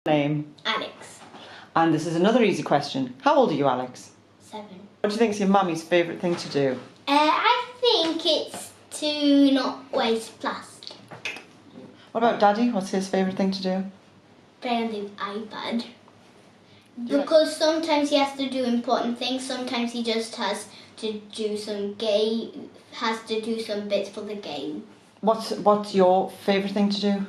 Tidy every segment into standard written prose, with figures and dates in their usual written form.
Name. Alex. And this is another easy question. How old are you, Alex? 7. What do you think is your mummy's favourite thing to do? I think it's to not waste plastic. What about Daddy? What's his favourite thing to do? Play on the iPad. Because sometimes he has to do important things. Sometimes he just has to do some bits for the game. What's your favourite thing to do?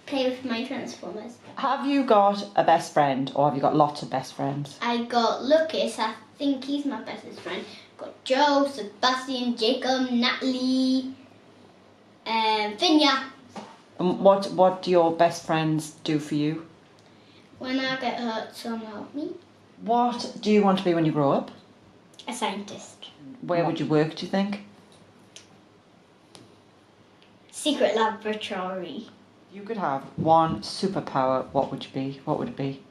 Play with my Transformers. Have you got a best friend, or have you got lots of best friends? I got Lucas. I think he's my bestest friend. Got Joe, Sebastian, Jacob, Natalie, Finya. And what do your best friends do for you? When I get hurt, some help me. What do you want to be when you grow up? A scientist. Where would you work, do you think? Secret laboratory. You could have one superpower, what would you be? What would it be?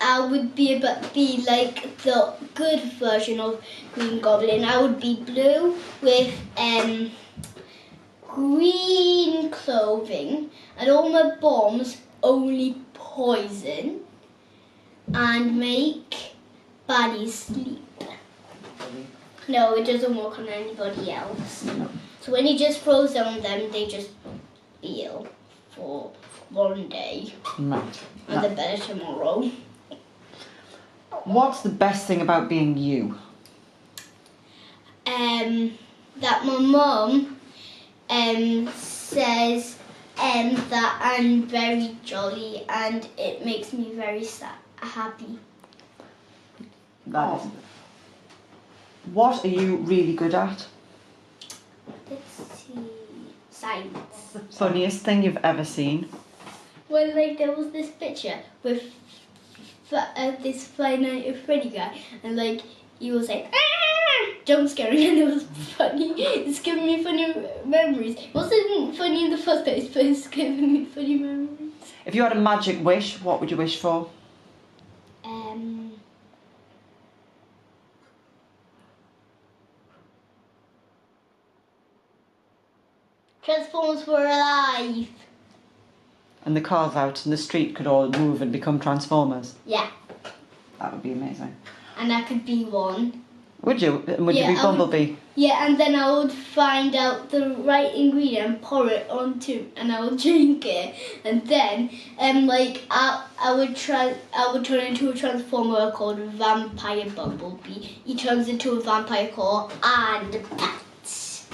I would be like the good version of Green Goblin. I would be blue with green clothing, and all my bombs only poison and make baddies sleep. No, it doesn't work on anybody else. So when he just throws them on them, they just feel for one day. Right. And they're better tomorrow. What's the best thing about being you? That my mum says that I'm very jolly, and it makes me very happy. That is. What are you really good at? Let's see. Science. Funniest thing you've ever seen? Well, like there was this picture with this Five Nights at Freddy guy, and like he was like jump scaring, and it was funny. It's giving me funny memories. It wasn't funny in the first place, but it's giving me funny memories. If you had a magic wish, what would you wish for? Transformers were alive. And the cars out in the street could all move and become Transformers? Yeah. That would be amazing. And I could be one. Would you? Would you be Bumblebee? Yeah, and then I would find out the right ingredient and pour it onto, and I would drink it, and then I would turn into a transformer called Vampire Bumblebee. He turns into a vampire called and Pats,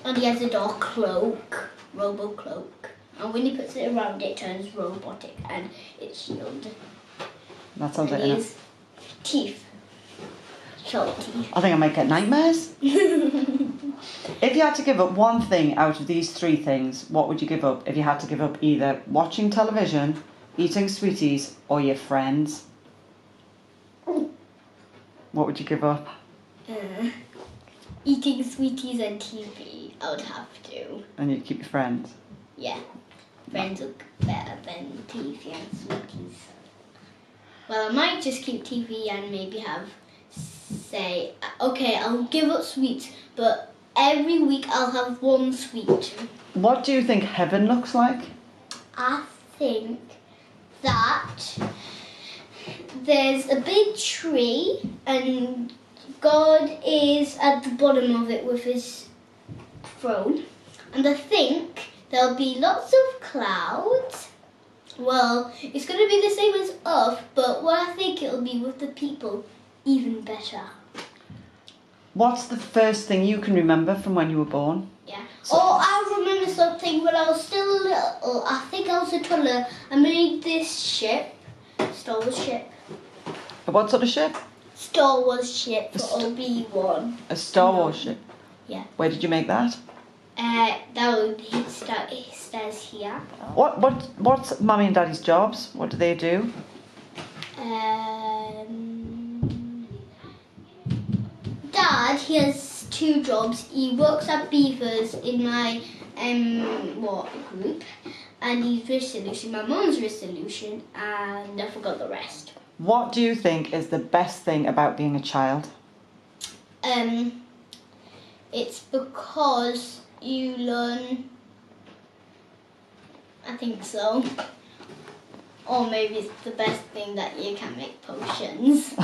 and he has a dark cloak, Robo Cloak, and when he puts it around, it turns robotic, and it's shield. That sounds like his teeth. Sharp teeth. I think I might get nightmares. If you had to give up one thing out of these three things, what would you give up if you had to give up either watching television, eating sweeties, or your friends? What would you give up? Eating sweeties and TV, I would have to. And you'd keep your friends? Yeah. Friends look better than TV and sweeties. Well, I might just keep TV and maybe say, okay, I'll give up sweets, but every week I'll have one sweet. What do you think heaven looks like? I think that there's a big tree and God is at the bottom of it with his throne. And I think there'll be lots of clouds. Well, it's going to be the same as Earth, but what I think it'll be with the people, even better. What's the first thing you can remember from when you were born? Yeah. I remember something when I was still little. I think I was a toddler. I made this ship, Star Wars ship. What sort of ship? Star Wars ship for Obi-Wan. A Star Wars ship? Yeah. Where did you make that? It stays here. What's Mummy and Daddy's jobs? What do they do? Dad, he has 2 jobs. He works at Beavers in my group, and he's Risk Solution. My mum's Risk Solution, and I forgot the rest. What do you think is the best thing about being a child? It's because you learn. I think so. Or maybe it's the best thing that you can make potions.